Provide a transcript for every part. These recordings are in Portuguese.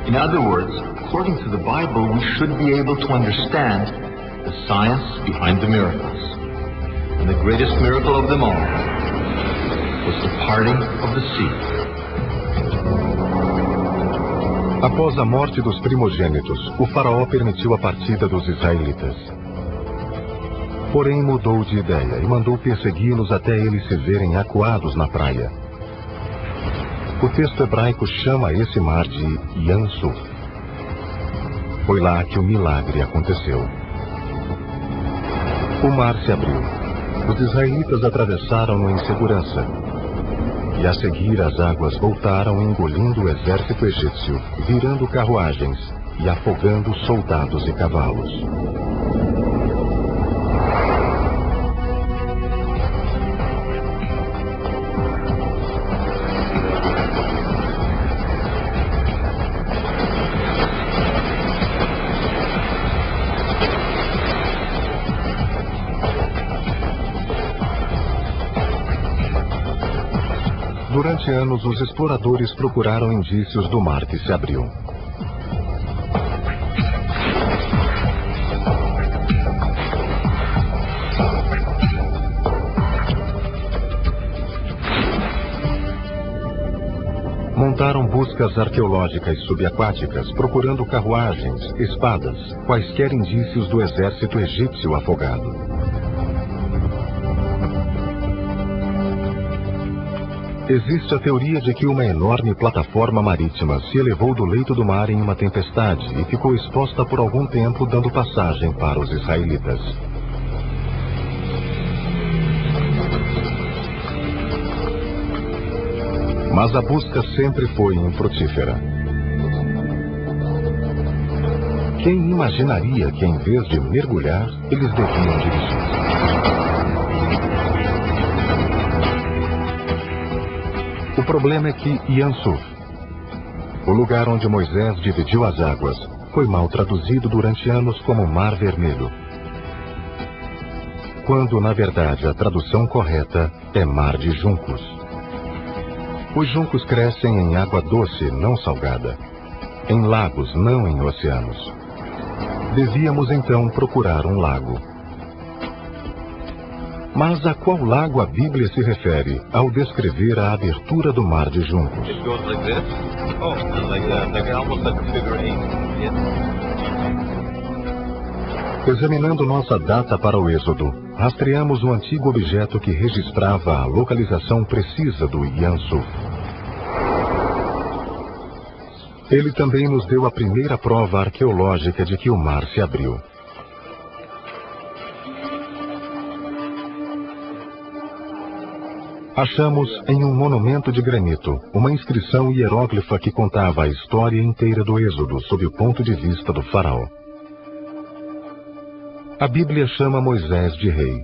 In other words, according to the Bible, we should be able to understand the science behind the miracles. And the greatest miracle of them all was the parting of the sea. Após a morte dos primogênitos, o faraó permitiu a partida dos israelitas. Porém mudou de ideia e mandou persegui-los até eles se verem acuados na praia. O texto hebraico chama esse mar de Yam Suf. Foi lá que o milagre aconteceu. O mar se abriu. Os israelitas atravessaram-no em segurança. E a seguir as águas voltaram engolindo o exército egípcio, virando carruagens e afogando soldados e cavalos. Durante anos, os exploradores procuraram indícios do mar que se abriu. Montaram buscas arqueológicas subaquáticas, procurando carruagens, espadas, quaisquer indícios do exército egípcio afogado. Existe a teoria de que uma enorme plataforma marítima se elevou do leito do mar em uma tempestade e ficou exposta por algum tempo, dando passagem para os israelitas. Mas a busca sempre foi infrutífera. Quem imaginaria que, em vez de mergulhar, eles deviam dirigir? O problema é que Yam Suf, o lugar onde Moisés dividiu as águas, foi mal traduzido durante anos como Mar Vermelho, quando, na verdade, a tradução correta é Mar de Juncos. Os juncos crescem em água doce, não salgada, em lagos, não em oceanos. Devíamos, então, procurar um lago. Mas a qual lago a Bíblia se refere ao descrever a abertura do Mar de Juncos? Examinando nossa data para o Êxodo, rastreamos um antigo objeto que registrava a localização precisa do Yam Suf. Ele também nos deu a primeira prova arqueológica de que o mar se abriu. Achamos em um monumento de granito uma inscrição hieróglifa que contava a história inteira do Êxodo sob o ponto de vista do faraó. A Bíblia chama Moisés de rei.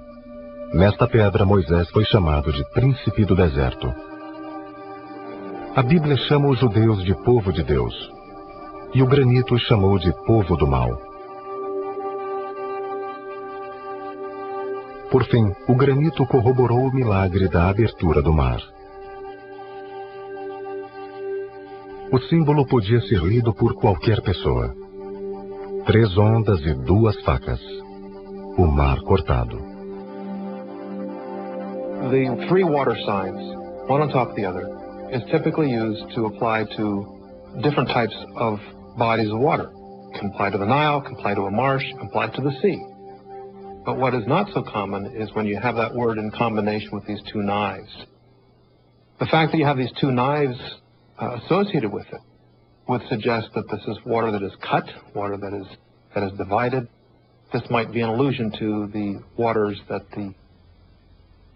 Nesta pedra, Moisés foi chamado de príncipe do deserto. A Bíblia chama os judeus de povo de Deus. E o granito os chamou de povo do mal. Por fim, o granito corroborou o milagre da abertura do mar. O símbolo podia ser lido por qualquer pessoa. 3 ondas e 2 facas. O mar cortado. The 3 water signs, one on top of the other, is typically used to apply to different types of bodies of water. It can apply to the Nile, can apply to a marsh, can apply to the sea. But what is not so common is when you have that word in combination with these 2 knives. The fact that you have these 2 knives associated with it would suggest that this is water that is cut, water that is divided. This might be an allusion to the waters that the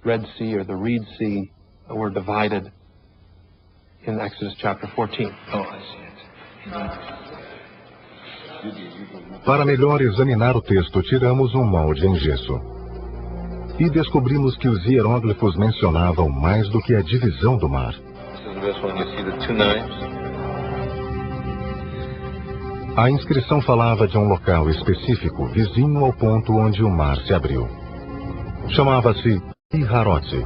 Red Sea or the Reed Sea were divided in Exodus chapter 14. Oh, I see it. Para melhor examinar o texto, tiramos um molde em gesso. E descobrimos que os hieróglifos mencionavam mais do que a divisão do mar. A inscrição falava de um local específico, vizinho ao ponto onde o mar se abriu. Chamava-se Piharote.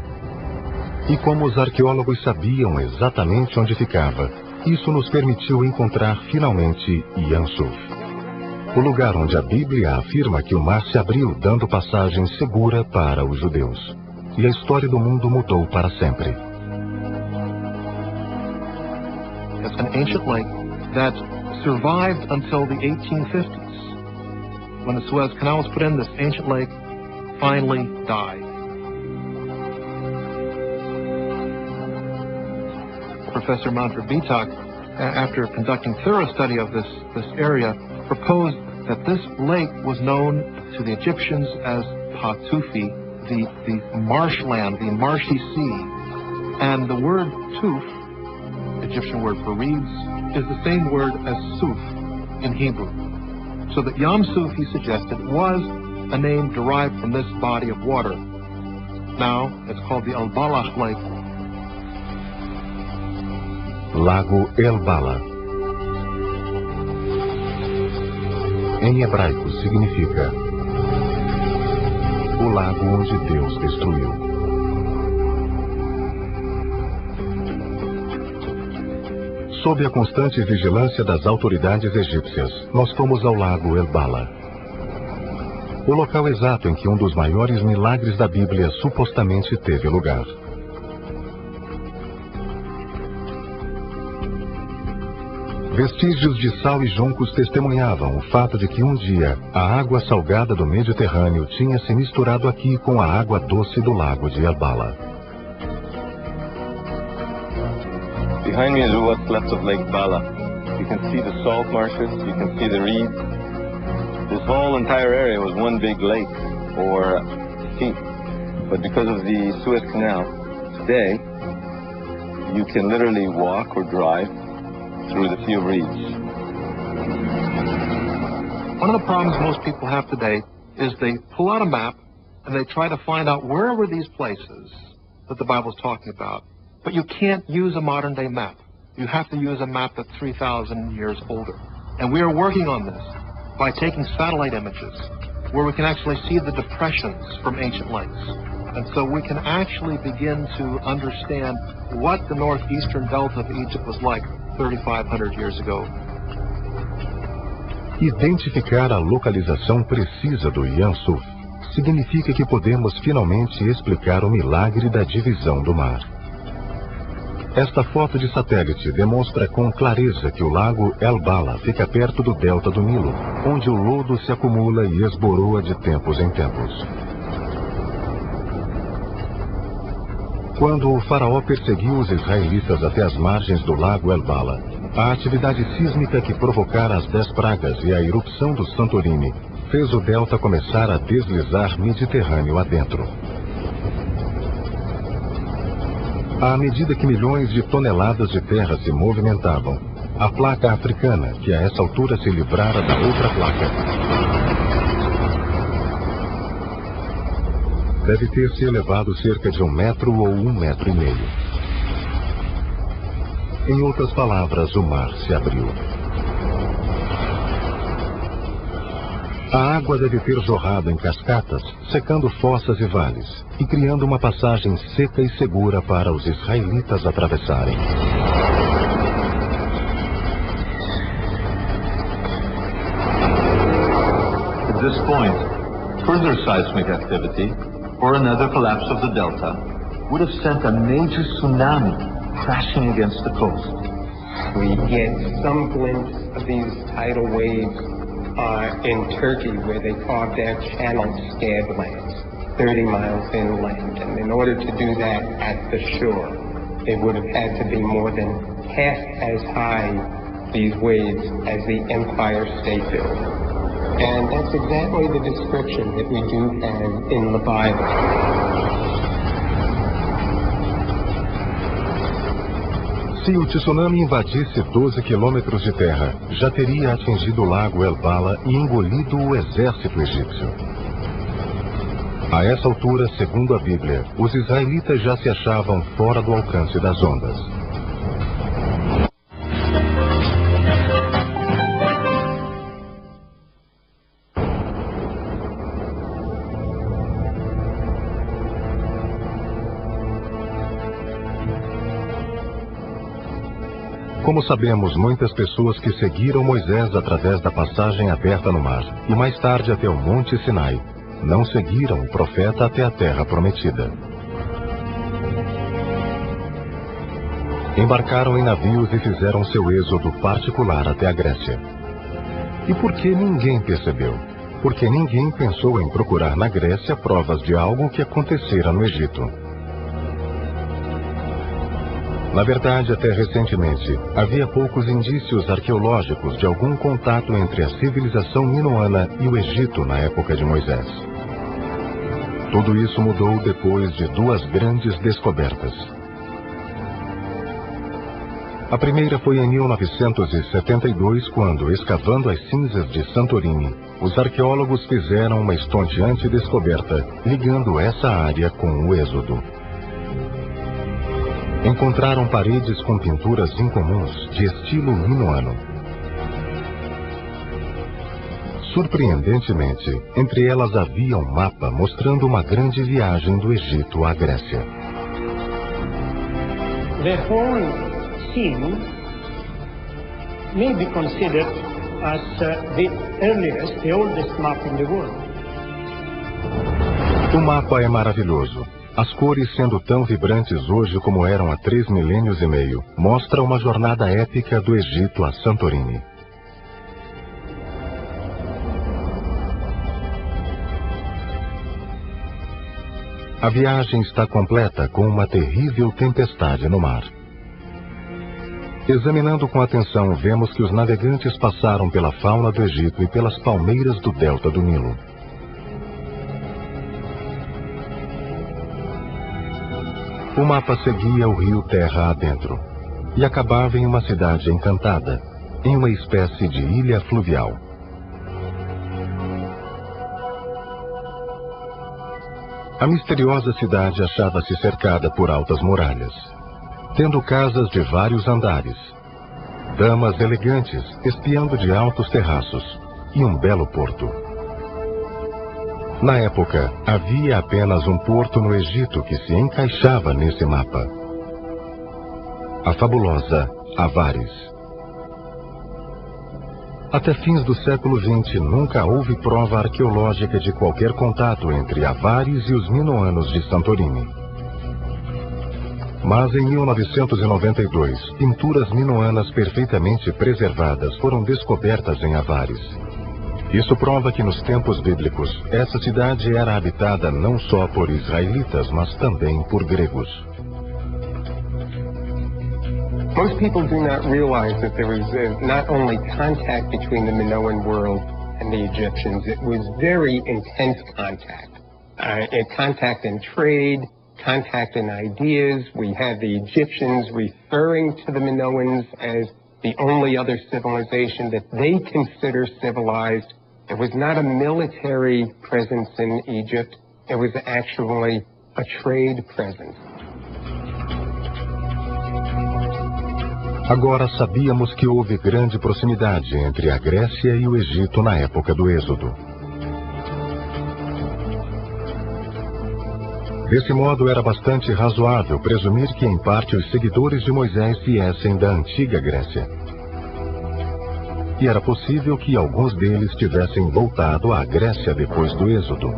E como os arqueólogos sabiam exatamente onde ficava, Isso nos permitiu encontrar finalmente Yam Suf, o lugar onde a Bíblia afirma que o mar se abriu dando passagem segura para os judeus. E a história do mundo mudou para sempre. It's an ancient lake that survived until the 1850s. When the Suez Canal was put in, this ancient lake finally died. Professor Manfred Bitak, after conducting thorough study of this area, proposed that this lake was known to the Egyptians as Patufi, the marshland, the marshy sea. And the word tuf, Egyptian word for reeds, is the same word as suf in Hebrew. So that Yam Suf, he suggested, was a name derived from this body of water. Now it's called the Al-Balach Lake. Lago El Bala. Em hebraico significa o lago onde Deus destruiu. Sob a constante vigilância das autoridades egípcias, nós fomos ao lago El Bala, o local exato em que um dos maiores milagres da Bíblia supostamente teve lugar. Vestígios de sal e juncos testemunhavam o fato de que um dia a água salgada do Mediterrâneo tinha se misturado aqui com a água doce do lago de El Bala. Behind me is what's left of Lake Bala. You can see the salt marshes, you can see the reeds. This whole entire area was one big lake or sea. But because of the Suez Canal, today you can literally walk or drive through the sea of reeds. One of the problems most people have today is they pull out a map and they try to find out where were these places that the Bible's talking about. But you can't use a modern day map. You have to use a map that's 3,000 years older. And we are working on this by taking satellite images where we can actually see the depressions from ancient lakes. And so we can actually begin to understand what the northeastern delta of Egypt was like 3,500 years ago. Identificar a localização precisa do Yam Suf significa que podemos finalmente explicar o milagre da divisão do mar. Esta foto de satélite demonstra com clareza que o lago El Bala fica perto do delta do Nilo, onde o lodo se acumula e esboroa de tempos em tempos. Quando o faraó perseguiu os israelitas até as margens do lago El Bala, a atividade sísmica que provocara as 10 pragas e a erupção do Santorini fez o delta começar a deslizar Mediterrâneo adentro. À medida que milhões de toneladas de terra se movimentavam, a placa africana, que a essa altura se livrara da outra placa, deve ter se elevado cerca de 1 metro ou 1,5 metros. Em outras palavras, o mar se abriu. A água deve ter jorrado em cascatas, secando fossas e vales, e criando uma passagem seca e segura para os israelitas atravessarem. At this point, further seismic activity, or another collapse of the delta, would have sent a major tsunami crashing against the coast. We get some glimpse of these tidal waves in Turkey, where they carved out channeled scab lands, 30 miles inland. And in order to do that at the shore, it would have had to be more than half as high, these waves, as the Empire State Building. And that's exactly the description that we do have in the Bible. Se o tsunami invadisse 12 quilômetros de terra, já teria atingido o lago El Bala e engolido o exército egípcio. A essa altura, segundo a Bíblia, os israelitas já se achavam fora do alcance das ondas. Como sabemos, muitas pessoas que seguiram Moisés através da passagem aberta no mar e mais tarde até o Monte Sinai, não seguiram o profeta até a terra prometida. Embarcaram em navios e fizeram seu êxodo particular até a Grécia. E por que ninguém percebeu? Porque ninguém pensou em procurar na Grécia provas de algo que acontecera no Egito. Na verdade, até recentemente, havia poucos indícios arqueológicos de algum contato entre a civilização minoana e o Egito na época de Moisés. Tudo isso mudou depois de duas grandes descobertas. A primeira foi em 1972, quando, escavando as cinzas de Santorini, os arqueólogos fizeram uma estonteante descoberta, ligando essa área com o Êxodo. Encontraram paredes com pinturas incomuns de estilo minoano. Surpreendentemente, entre elas havia um mapa mostrando uma grande viagem do Egito à Grécia. The whole scene may be considered as the earliest, the oldest map in the world. O mapa é maravilhoso. As cores, sendo tão vibrantes hoje como eram há 3 milênios e meio, mostra uma jornada épica do Egito a Santorini. A viagem está completa com uma terrível tempestade no mar. Examinando com atenção, vemos que os navegantes passaram pela fauna do Egito e pelas palmeiras do delta do Nilo. O mapa seguia o rio terra adentro e acabava em uma cidade encantada, em uma espécie de ilha fluvial. A misteriosa cidade achava-se cercada por altas muralhas, tendo casas de vários andares, damas elegantes espiando de altos terraços e um belo porto. Na época, havia apenas um porto no Egito que se encaixava nesse mapa: a fabulosa Avaris. Até fins do século XX, nunca houve prova arqueológica de qualquer contato entre Avaris e os minoanos de Santorini. Mas em 1992, pinturas minoanas perfeitamente preservadas foram descobertas em Avaris. Isso prova que nos tempos bíblicos, essa cidade era habitada não só por israelitas, mas também por gregos. Most people do not realize that there was not only contact between the Minoan world and the Egyptians, it was very intense contact. Contact in trade, contact in ideas. We had the Egyptians referring to the Minoans as the only other civilization that they consider civilized. It was not a military presence in Egypt. It was actually a trade presence. Agora sabíamos que houve grande proximidade entre a Grécia e o Egito na época do Êxodo. Desse modo, era bastante razoável presumir que, em parte, os seguidores de Moisés viessem da antiga Grécia. E era possível que alguns deles tivessem voltado à Grécia depois do Êxodo.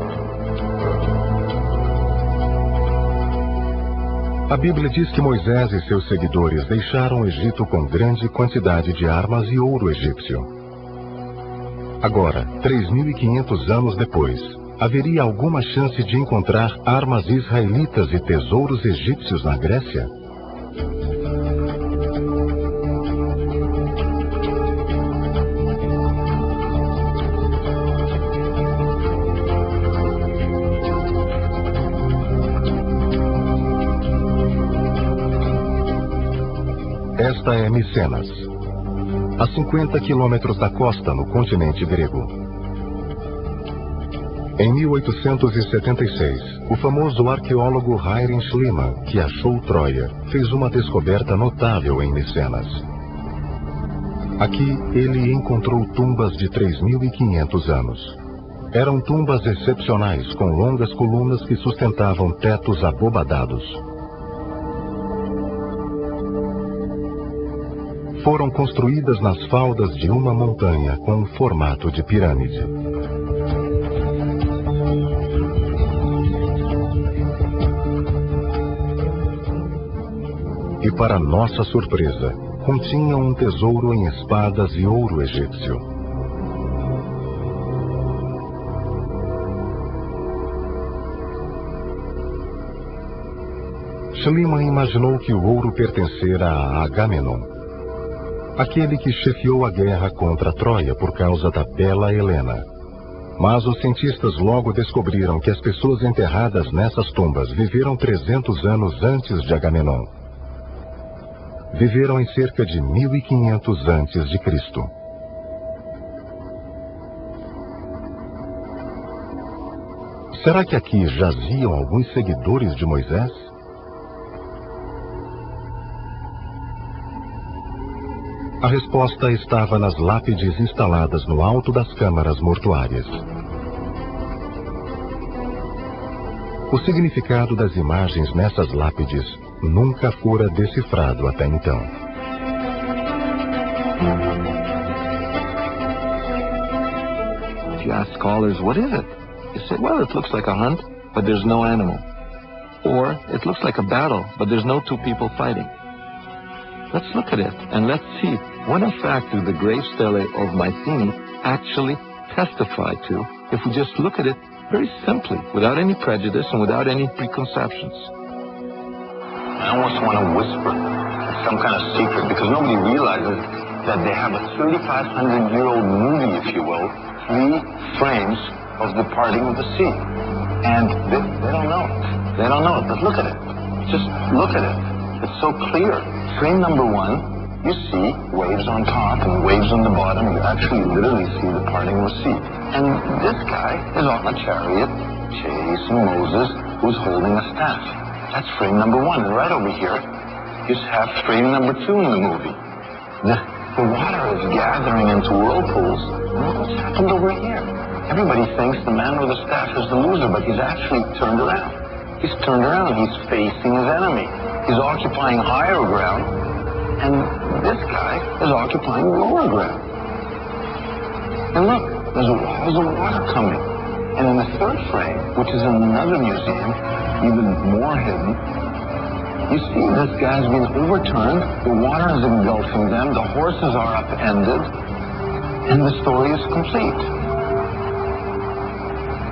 A Bíblia diz que Moisés e seus seguidores deixaram o Egito com grande quantidade de armas e ouro egípcio. Agora, 3.500 anos depois, haveria alguma chance de encontrar armas israelitas e tesouros egípcios na Grécia? Esta é Micenas, a 50 quilômetros da costa no continente grego. Em 1876, o famoso arqueólogo Heinrich Schliemann, que achou Troia, fez uma descoberta notável em Micenas. Aqui, ele encontrou tumbas de 3.500 anos. Eram tumbas excepcionais, com longas colunas que sustentavam tetos abobadados. foram construídas nas faldas de uma montanha com um formato de pirâmide. E para nossa surpresa, continham um tesouro em espadas e ouro egípcio. Schliemann imaginou que o ouro pertencera a Agamenon, aquele que chefiou a guerra contra Troia por causa da bela Helena. Mas os cientistas logo descobriram que as pessoas enterradas nessas tumbas viveram 300 anos antes de Agamenon. Viveram em cerca de 1500 antes de Cristo. Será que aqui jaziam alguns seguidores de Moisés? A resposta estava nas lápides instaladas no alto das câmaras mortuárias. O significado das imagens nessas lápides nunca fora decifrado até então. If you ask scholars, what is it? They say, well, it looks like a hunt, but there's no animal. Or, it looks like a battle, but there's no two people fighting. Let's look at it, and let's see what in fact do the grave stelae of Mycenae actually testify to if we just look at it very simply, without any prejudice and without any preconceptions. I almost want to whisper some kind of secret, because nobody realizes that they have a 3,500-year-old movie, if you will, 3 frames of the parting of the sea. And they don't know it. They don't know it, but look at it. Just look at it. It's so clear. Frame number 1, you see waves on top and waves on the bottom. You actually literally see the parting of the sea. And this guy is on a chariot chasing Moses, who's holding a staff. That's frame number 1. And right over here, you have frame number 2 in the movie. The water is gathering into whirlpools. And look what's happened over here. Everybody thinks the man with the staff is the loser, but he's actually turned around. He's turned around. He's facing his enemy. He's occupying higher ground, and this guy is occupying lower ground. And look, there's walls of water coming. And in the 3rd frame, which is in another museum, even more hidden, you see this guy's been overturned, the water is engulfing them, the horses are upended, and the story is complete.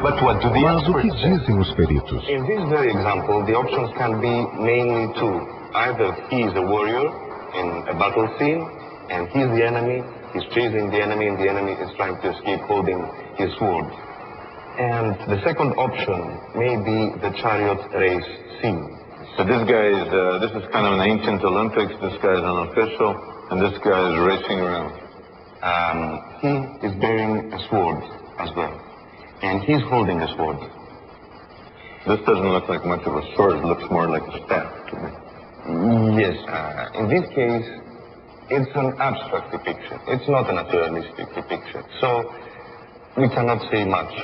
But what do the Mas o que dizem os peritos? In this very example, the options can be mainly 2. Either he is a warrior in a battle scene, and he's the enemy, he's chasing the enemy, and the enemy is trying to escape holding his sword. And the second option may be the chariot race scene. So this guy is, this is kind of an ancient Olympics, this guy is unofficial, and this guy is racing around. He is bearing a sword as well. And he's holding a sword. This doesn't look like much of a sword, it looks more like a staff to me. Yes, in this case, it's an abstract depiction. It's not a naturalistic depiction. So, we cannot say much.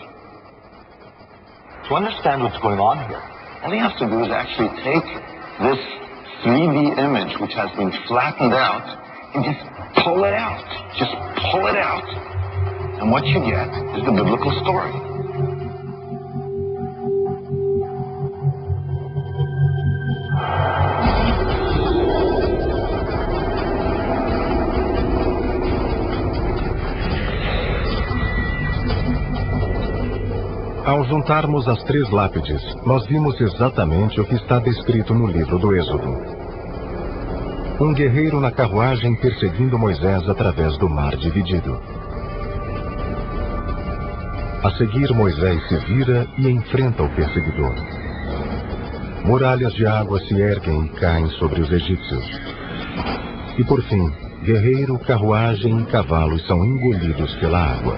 To understand what's going on here, all you have to do is actually take this 3D image, which has been flattened out, and just pull it out. Just pull it out. And what you get is the biblical story. Ao juntarmos as 3 lápides, nós vimos exatamente o que está descrito no livro do Êxodo. Um guerreiro na carruagem perseguindo Moisés através do mar dividido. A seguir, Moisés se vira e enfrenta o perseguidor. Muralhas de água se erguem e caem sobre os egípcios. E por fim, guerreiro, carruagem e cavalos são engolidos pela água.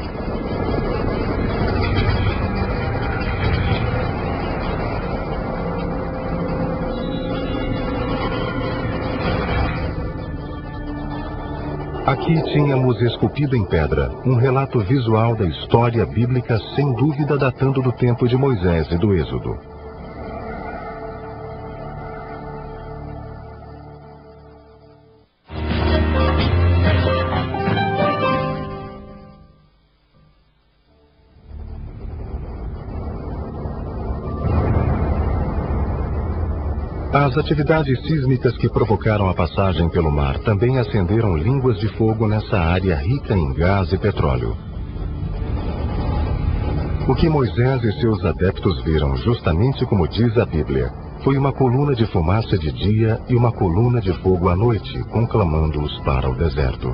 Aqui tínhamos esculpido em pedra um relato visual da história bíblica, sem dúvida datando do tempo de Moisés e do Êxodo. As atividades sísmicas que provocaram a passagem pelo mar também acenderam línguas de fogo nessa área rica em gás e petróleo. O que Moisés e seus adeptos viram, justamente como diz a Bíblia, foi uma coluna de fumaça de dia e uma coluna de fogo à noite, conclamando-os para o deserto.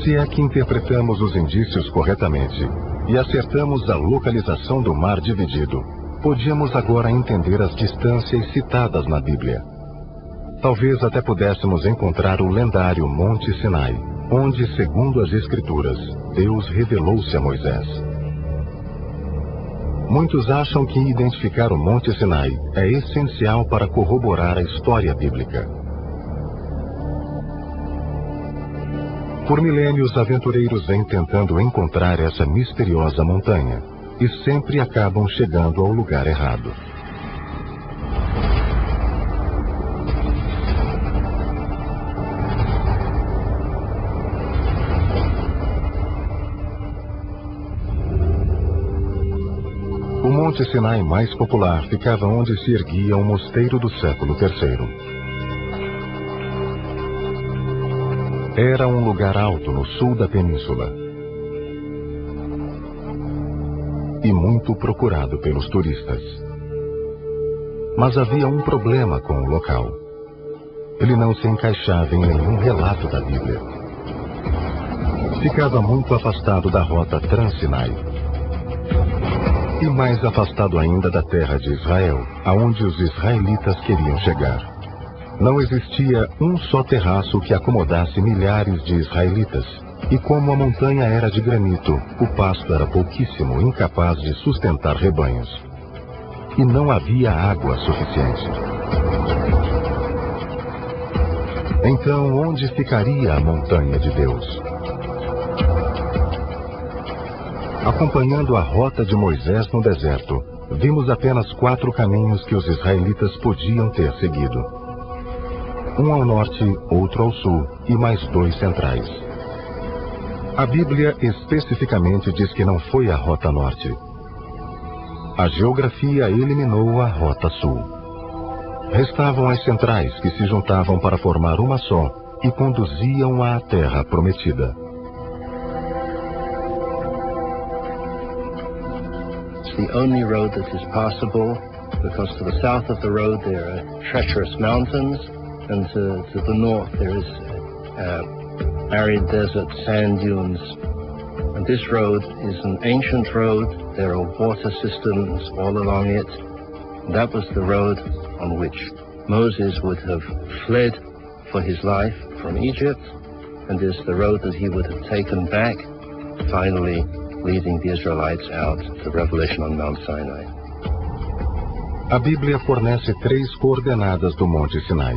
Se é que interpretamos os indícios corretamente e acertamos a localização do mar dividido, podíamos agora entender as distâncias citadas na Bíblia. Talvez até pudéssemos encontrar o lendário Monte Sinai, onde, segundo as Escrituras, Deus revelou-se a Moisés. Muitos acham que identificar o Monte Sinai é essencial para corroborar a história bíblica. Por milênios, aventureiros vêm tentando encontrar essa misteriosa montanha e sempre acabam chegando ao lugar errado. O Monte Sinai mais popular ficava onde se erguia o mosteiro do século III. Era um lugar alto no sul da península e muito procurado pelos turistas. Mas havia um problema com o local. Ele não se encaixava em nenhum relato da Bíblia. Ficava muito afastado da rota Trans-Sinai e mais afastado ainda da terra de Israel, aonde os israelitas queriam chegar. Não existia um só terraço que acomodasse milhares de israelitas, e como a montanha era de granito, o pasto era pouquíssimo, incapaz de sustentar rebanhos. E não havia água suficiente. Então, onde ficaria a montanha de Deus? Acompanhando a rota de Moisés no deserto, vimos apenas 4 caminhos que os israelitas podiam ter seguido. Um ao norte, outro ao sul e mais 2 centrais. A Bíblia especificamente diz que não foi a rota norte. A geografia eliminou a rota sul. Restavam as centrais que se juntavam para formar uma só e conduziam à terra prometida. It's the only road that is passable because to the south of the road there are treacherous mountains. And to the north there is arid desert, sand dunes. And this road is an ancient road. There are water systems all along it. And that was the road on which Moses would have fled for his life from Egypt, and is the road that he would have taken back, finally leading the Israelites out to Revelation on Mount Sinai. A Bíblia fornece 3 coordenadas do Monte Sinai.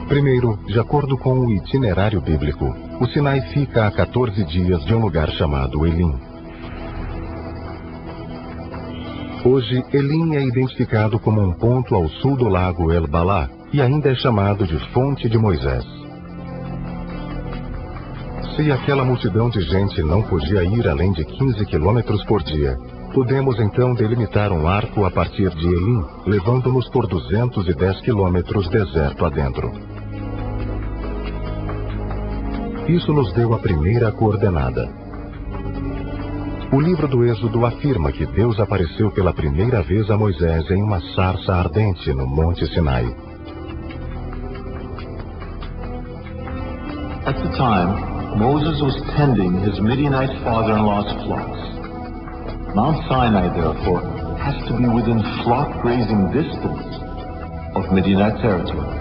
Primeiro, de acordo com o itinerário bíblico, o Sinai fica a 14 dias de um lugar chamado Elim. Hoje, Elim é identificado como um ponto ao sul do lago El-Balá e ainda é chamado de Fonte de Moisés. Se aquela multidão de gente não podia ir além de 15 quilômetros por dia, podemos então delimitar um arco a partir de Elim, levando-nos por 210 quilômetros deserto adentro. Isso nos deu a primeira coordenada. O livro do Êxodo afirma que Deus apareceu pela primeira vez a Moisés em uma sarça ardente no Monte Sinai. At the time, Moses was tending his Midianite father-in-law's flocks. Mount Sinai, therefore, has to be within flock grazing distance of Midianite territory.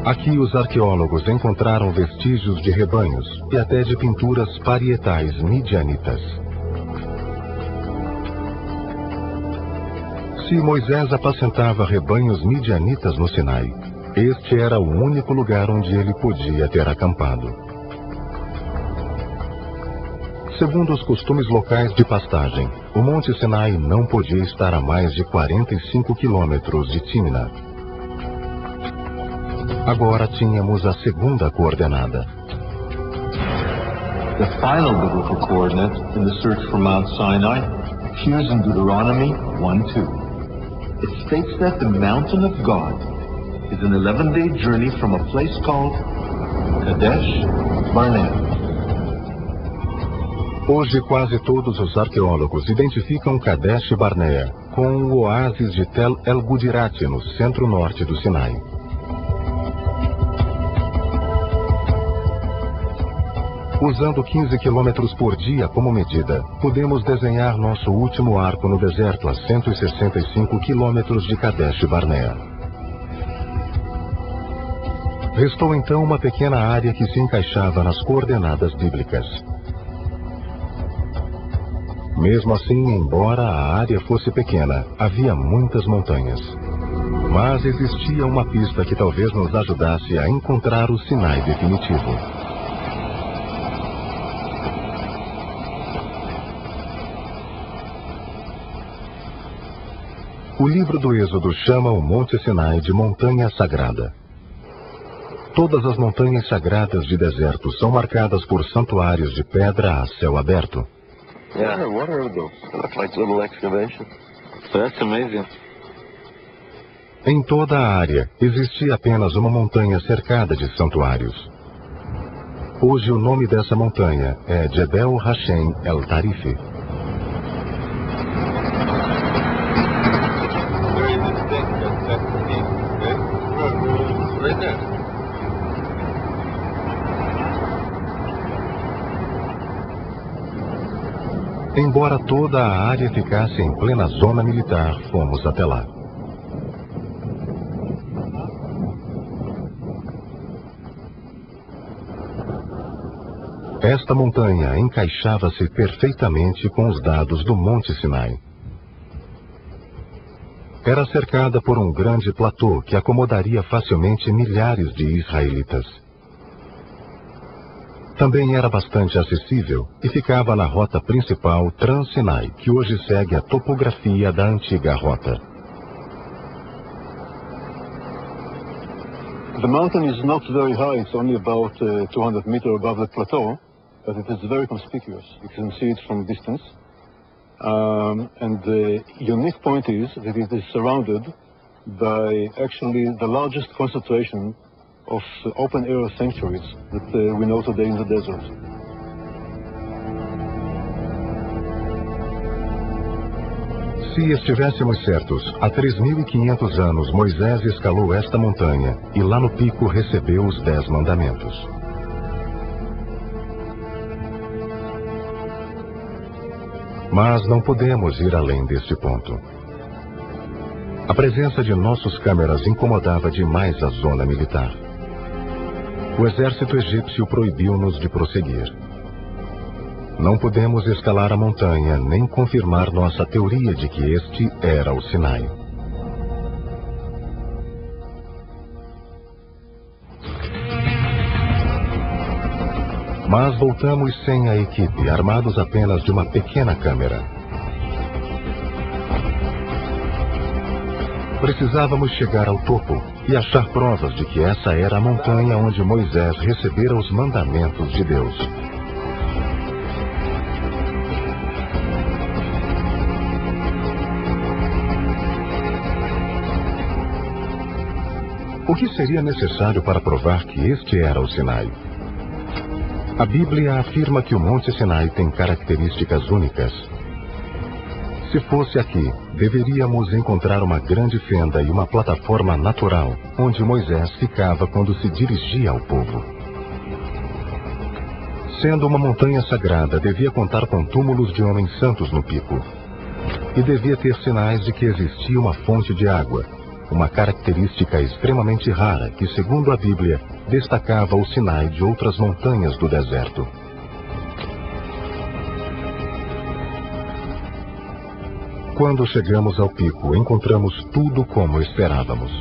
Aqui os arqueólogos encontraram vestígios de rebanhos e até de pinturas parietais midianitas. Se Moisés apacentava rebanhos midianitas no Sinai, Este era o único lugar onde ele podia ter acampado. Segundo os costumes locais de pastagem, o Monte Sinai não podia estar a mais de 45 quilômetros de Timna. Agora tínhamos a segunda coordenada. The final biblical coordinate in the search for Mount Sinai appears in Deuteronomy 1:2. It states that the mountain of God is an 11-day journey from a place called Kadesh Barnea. Hoje quase todos os arqueólogos identificam Kadesh Barnea com o oásis de Tel El-Gudirat no centro-norte do Sinai. Usando 15 quilômetros por dia como medida, podemos desenhar nosso último arco no deserto a 165 quilômetros de Kadesh Barnea. Restou então uma pequena área que se encaixava nas coordenadas bíblicas. Mesmo assim, embora a área fosse pequena, havia muitas montanhas. Mas existia uma pista que talvez nos ajudasse a encontrar o Sinai definitivo. O livro do Êxodo chama o Monte Sinai de Montanha Sagrada. Todas as montanhas sagradas de deserto são marcadas por santuários de pedra a céu aberto. Yeah, what are those? They look like little excavations. That's amazing. Em toda a área, existia apenas uma montanha cercada de santuários. Hoje o nome dessa montanha é Jebel Hashem El Tarif. Embora toda a área ficasse em plena zona militar, fomos até lá. Esta montanha encaixava-se perfeitamente com os dados do Monte Sinai. Era cercada por um grande platô que acomodaria facilmente milhares de israelitas. Também era bastante acessível e ficava na rota principal Trans-Sinai, que hoje segue a topografia da antiga rota. The mountain is not very high, it's only about 200 meters above the plateau, but it is very conspicuous. You can see it from a distance. And the unique point is that it is surrounded by actually the largest concentration of open-air sanctuaries that we know today in the desert. Se estivéssemos certos, há 3.500 anos Moisés escalou esta montanha e lá no pico recebeu os 10 mandamentos. Mas não podemos ir além deste ponto. A presença de nossos câmeras incomodava demais a zona militar. O exército egípcio proibiu-nos de prosseguir. Não podemos escalar a montanha nem confirmar nossa teoria de que este era o Sinai. Mas voltamos sem a equipe, armados apenas de uma pequena câmera. Precisávamos chegar ao topo e achar provas de que essa era a montanha onde Moisés recebera os mandamentos de Deus. O que seria necessário para provar que este era o Sinai? A Bíblia afirma que o Monte Sinai tem características únicas. Se fosse aqui, deveríamos encontrar uma grande fenda e uma plataforma natural, onde Moisés ficava quando se dirigia ao povo. Sendo uma montanha sagrada, devia contar com túmulos de homens santos no pico. E devia ter sinais de que existia uma fonte de água, uma característica extremamente rara que, segundo a Bíblia, destacava o Sinai de outras montanhas do deserto. Quando chegamos ao pico, encontramos tudo como esperávamos.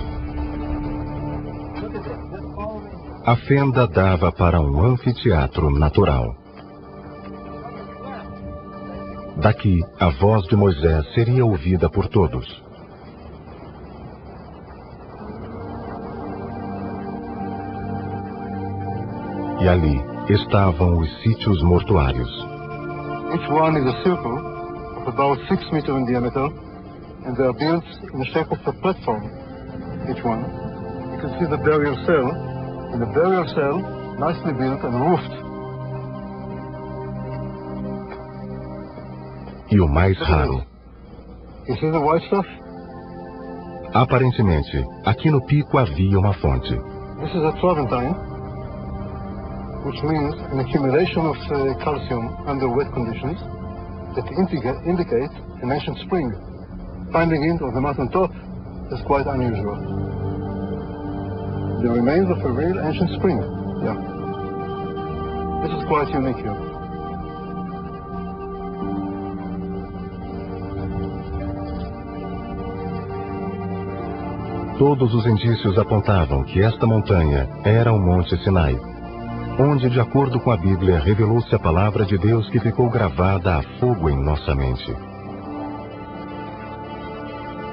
A fenda dava para um anfiteatro natural. Daqui, a voz de Moisés seria ouvida por todos. E ali estavam os sítios mortuários. Each one is a circle of about 6 meters in diameter, and they are built in the shape of a platform, each one. You can see the burial cell, and the burial cell nicely built and roofed. E o mais raro. You see the white stuff? Aparentemente, aqui no pico havia uma fonte. This is a Traventine, which means an accumulation of calcium under wet conditions that indicate an ancient spring. Finding it on the mountain top is quite unusual. The remains of a real ancient spring. Yeah. This is quite unique here. Todos os indícios apontavam que esta montanha era o Monte Sinai, onde, de acordo com a Bíblia, revelou-se a palavra de Deus que ficou gravada a fogo em nossa mente.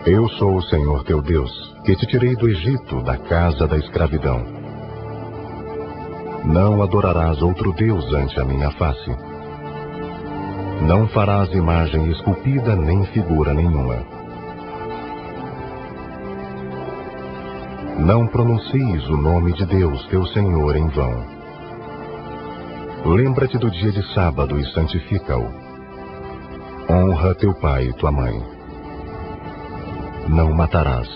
Eu sou o Senhor teu Deus, que te tirei do Egito, da casa da escravidão. Não adorarás outro Deus ante a minha face. Não farás imagem esculpida nem figura nenhuma. Não pronuncies o nome de Deus, teu Senhor, em vão. Lembra-te do dia de sábado e santifica-o. Honra teu pai e tua mãe. Não matarás.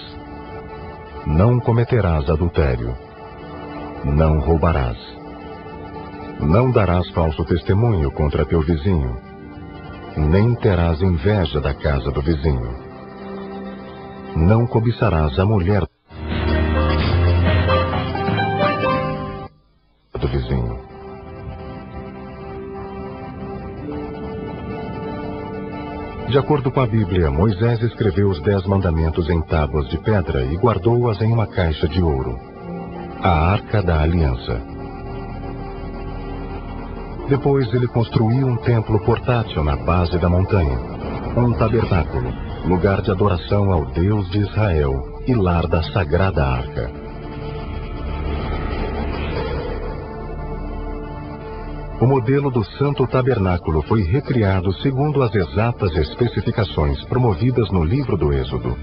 Não cometerás adultério. Não roubarás. Não darás falso testemunho contra teu vizinho. Nem terás inveja da casa do vizinho. Não cobiçarás a mulher do vizinho. De acordo com a Bíblia, Moisés escreveu os 10 mandamentos em tábuas de pedra e guardou-as em uma caixa de ouro, a Arca da Aliança. Depois ele construiu um templo portátil na base da montanha, um tabernáculo, lugar de adoração ao Deus de Israel e lar da Sagrada Arca. O modelo do Santo Tabernáculo foi recriado segundo as exatas especificações promovidas no livro do Êxodo.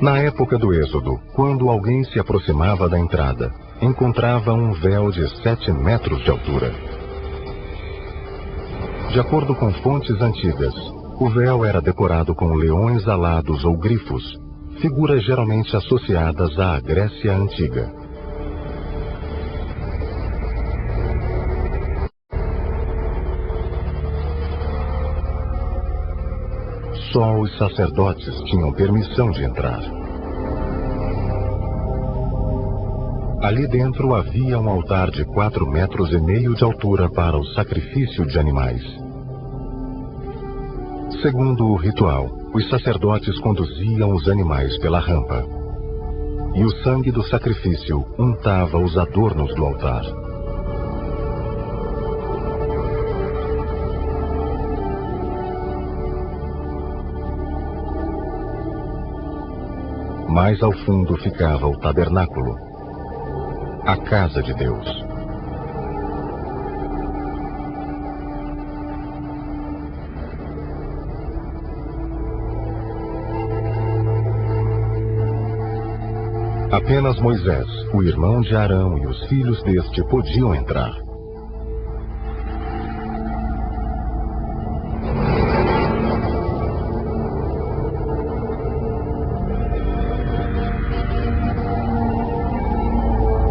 Na época do Êxodo, quando alguém se aproximava da entrada, encontrava um véu de 7 metros de altura. De acordo com fontes antigas, o véu era decorado com leões alados ou grifos, figuras geralmente associadas à Grécia Antiga. Só os sacerdotes tinham permissão de entrar. Ali dentro havia um altar de 4,5 metros de altura para o sacrifício de animais. Segundo o ritual, os sacerdotes conduziam os animais pela rampa. E o sangue do sacrifício untava os adornos do altar. Mais ao fundo ficava o tabernáculo, a casa de Deus. Apenas Moisés, o irmão de Arão e os filhos deste podiam entrar.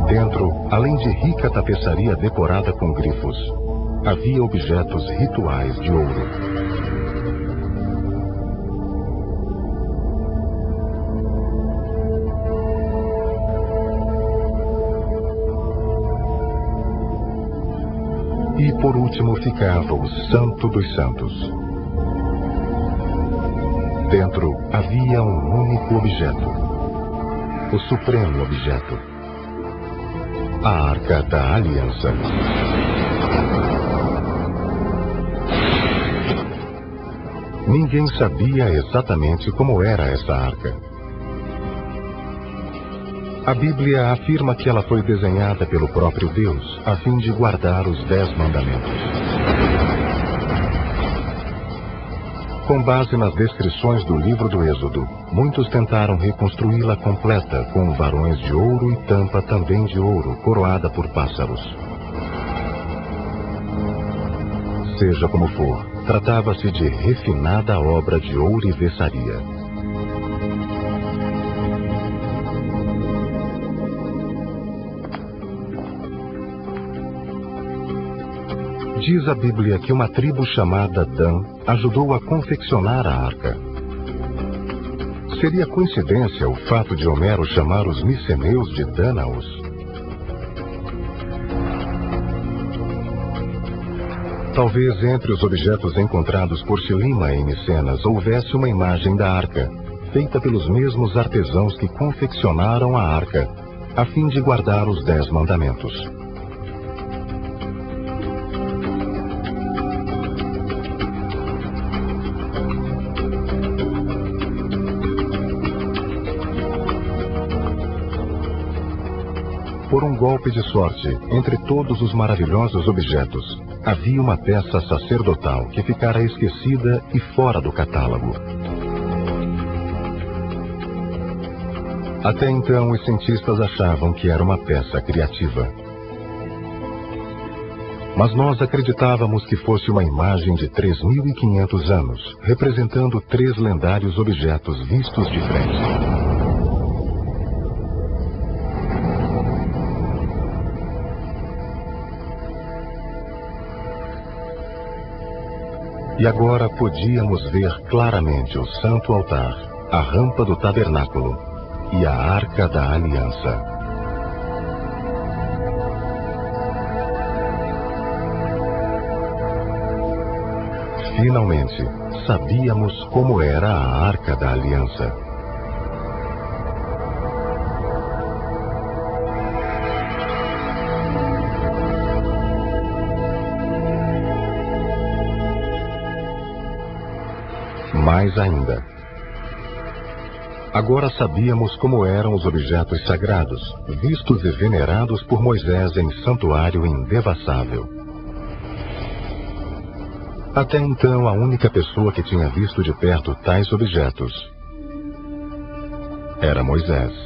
Dentro, além de rica tapeçaria decorada com grifos, havia objetos rituais de ouro. E por último ficava o Santo dos Santos. Dentro havia um único objeto: o supremo objeto. A Arca da Aliança. Ninguém sabia exatamente como era essa arca. A Bíblia afirma que ela foi desenhada pelo próprio Deus, a fim de guardar os 10 mandamentos. Com base nas descrições do livro do Êxodo, muitos tentaram reconstruí-la completa, com varões de ouro e tampa também de ouro, coroada por pássaros. Seja como for, tratava-se de refinada obra de ourivesaria. Diz a Bíblia que uma tribo chamada Dan ajudou a confeccionar a arca. Seria coincidência o fato de Homero chamar os miceneus de Dânaos? Talvez entre os objetos encontrados por Chilima em Micenas houvesse uma imagem da arca, feita pelos mesmos artesãos que confeccionaram a arca, a fim de guardar os 10 mandamentos. Por um golpe de sorte, entre todos os maravilhosos objetos, havia uma peça sacerdotal que ficara esquecida e fora do catálogo. Até então, os cientistas achavam que era uma peça criativa. Mas nós acreditávamos que fosse uma imagem de 3.500 anos, representando 3 lendários objetos vistos de frente. E agora podíamos ver claramente o santo altar, a rampa do tabernáculo e a Arca da Aliança. Finalmente, sabíamos como era a Arca da Aliança. Mais ainda. Agora sabíamos como eram os objetos sagrados, vistos e venerados por Moisés em santuário indevassável. Até então, a única pessoa que tinha visto de perto tais objetos era Moisés.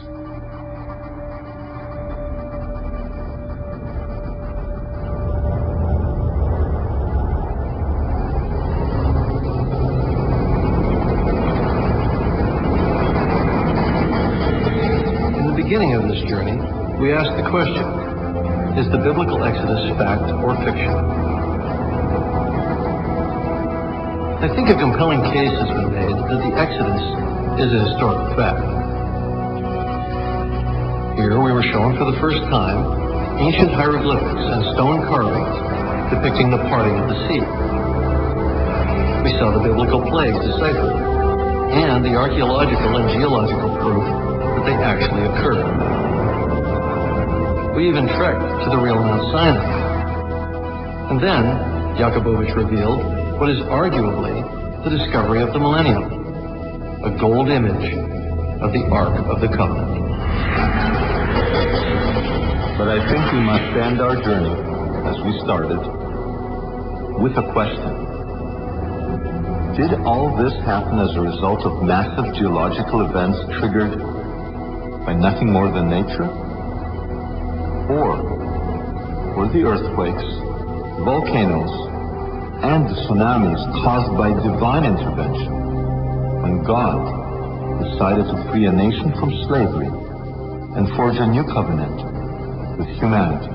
Beginning of this journey, we asked the question, is the biblical Exodus fact or fiction? I think a compelling case has been made that the Exodus is a historical fact. Here we were shown for the first time ancient hieroglyphics and stone carvings depicting the parting of the sea. We saw the biblical plagues deciphered and the archaeological and geological proof that they actually occurred. We even trekked to the real Mount Sinai. And then, Jakubowicz revealed what is arguably the discovery of the millennium, a gold image of the Ark of the Covenant. But I think we must end our journey, as we started, with a question. Did all this happen as a result of massive geological events triggered by nothing more than nature? Or were the earthquakes, volcanoes, and the tsunamis caused by divine intervention when God decided to free a nation from slavery and forge a new covenant with humanity?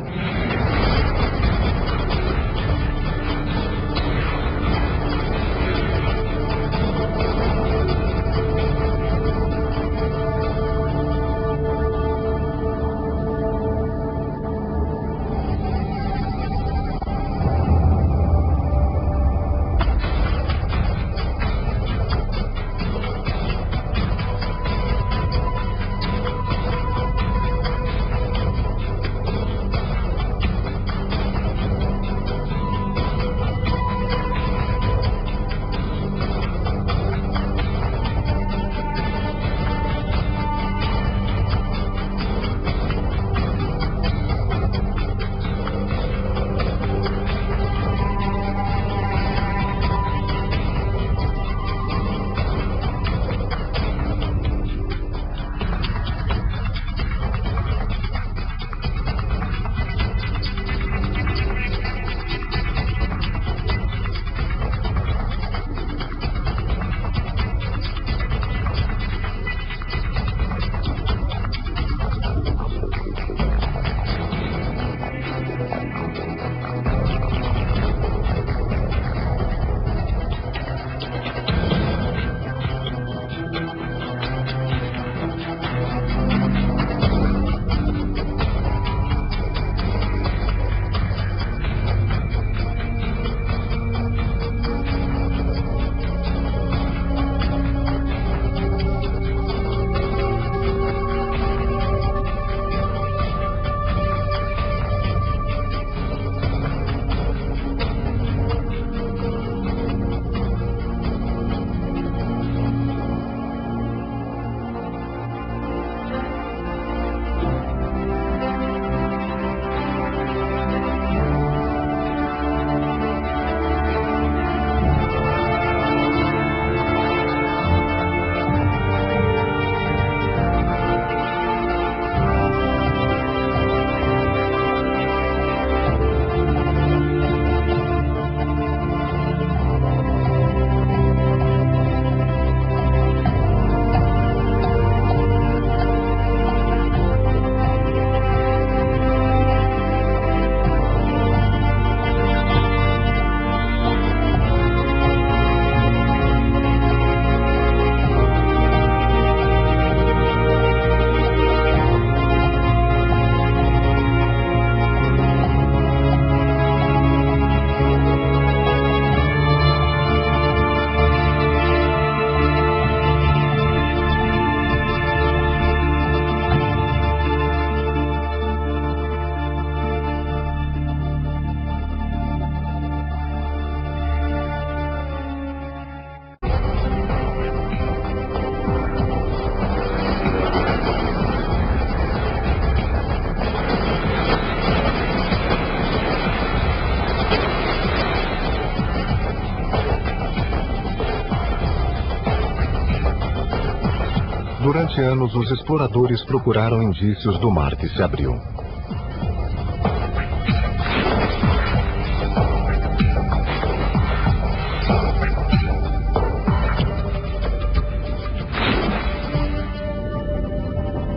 Durante anos, os exploradores procuraram indícios do mar que se abriu.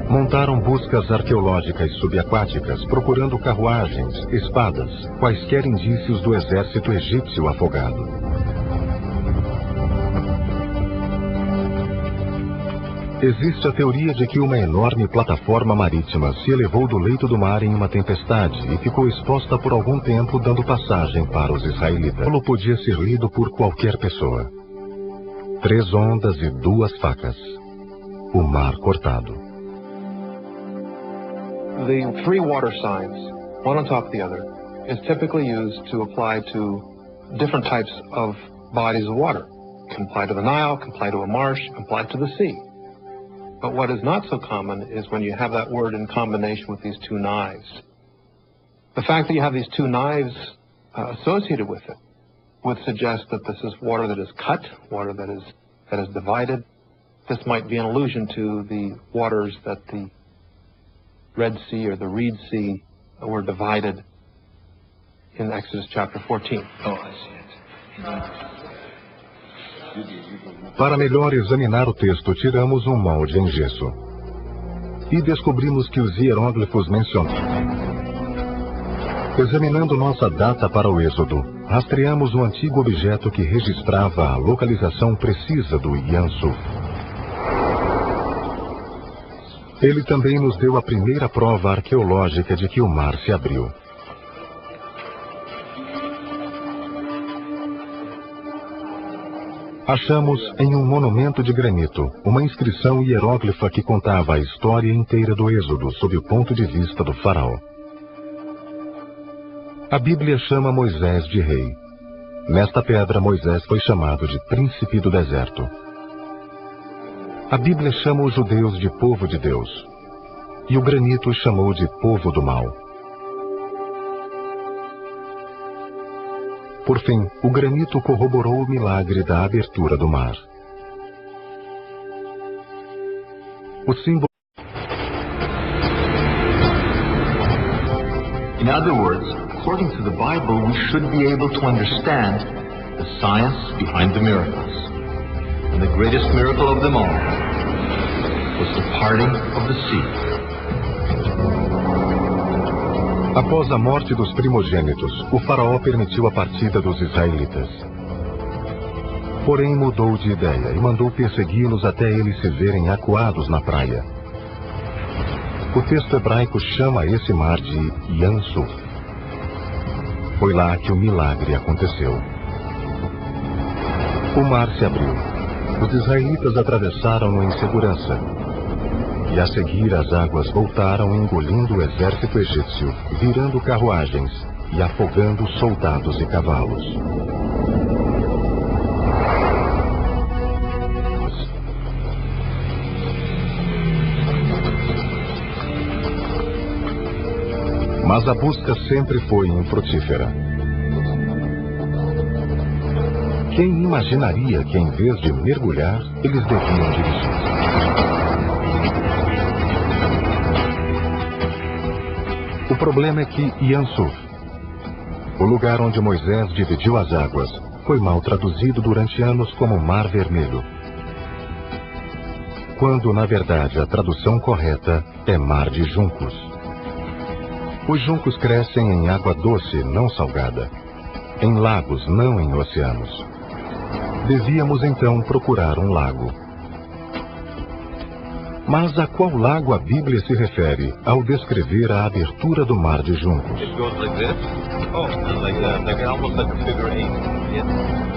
Montaram buscas arqueológicas subaquáticas, procurando carruagens, espadas, quaisquer indícios do exército egípcio afogado. Existe a teoria de que uma enorme plataforma marítima se elevou do leito do mar em uma tempestade e ficou exposta por algum tempo, dando passagem para os israelitas. Ele podia ser lido por qualquer pessoa. 3 ondas e 2 facas. O mar cortado. The 3 water signs, one on top of the other, is typically used to apply to different types of bodies of water. It can apply to the Nile, can apply to a marsh, can apply to the sea. But what is not so common is when you have that word in combination with these 2 knives. The fact that you have these 2 knives associated with it would suggest that this is water that is cut, water that is divided. This might be an allusion to the waters that the Red Sea or the Reed Sea were divided in Exodus chapter 14. Para melhor examinar o texto, tiramos um molde em gesso e descobrimos que os hieróglifos mencionados. Examinando nossa data para o Êxodo, rastreamos um antigo objeto que registrava a localização precisa do Yam Suf. Ele também nos deu a primeira prova arqueológica de que o mar se abriu. Achamos em um monumento de granito uma inscrição hieróglifa que contava a história inteira do Êxodo sob o ponto de vista do faraó. A Bíblia chama Moisés de rei. Nesta pedra, Moisés foi chamado de príncipe do deserto. A Bíblia chama os judeus de povo de Deus, e o granito os chamou de povo do mal. Por fim, o granito corroborou o milagre da abertura do mar. O símbolo. In other words, according to the Bible, we should be able to understand the science behind the miracles. And the greatest miracle of them all was the parting of the sea. Após a morte dos primogênitos, o faraó permitiu a partida dos israelitas. Porém, mudou de ideia e mandou persegui-los até eles se verem acuados na praia. O texto hebraico chama esse mar de Yam Suf. Foi lá que o milagre aconteceu. O mar se abriu. Os israelitas atravessaram-no em segurança. E a seguir as águas voltaram engolindo o exército egípcio, virando carruagens e afogando soldados e cavalos. Mas a busca sempre foi infrutífera. Quem imaginaria que, em vez de mergulhar, eles deviam dirigir? O problema é que Yam Suf, o lugar onde Moisés dividiu as águas, foi mal traduzido durante anos como Mar Vermelho, quando, na verdade, a tradução correta é Mar de Juncos. Os juncos crescem em água doce, não salgada, em lagos, não em oceanos. Devíamos então procurar um lago. Mas a qual lago a Bíblia se refere ao descrever a abertura do Mar de Juncos? It goes like this. Oh, like almost like a figure 8.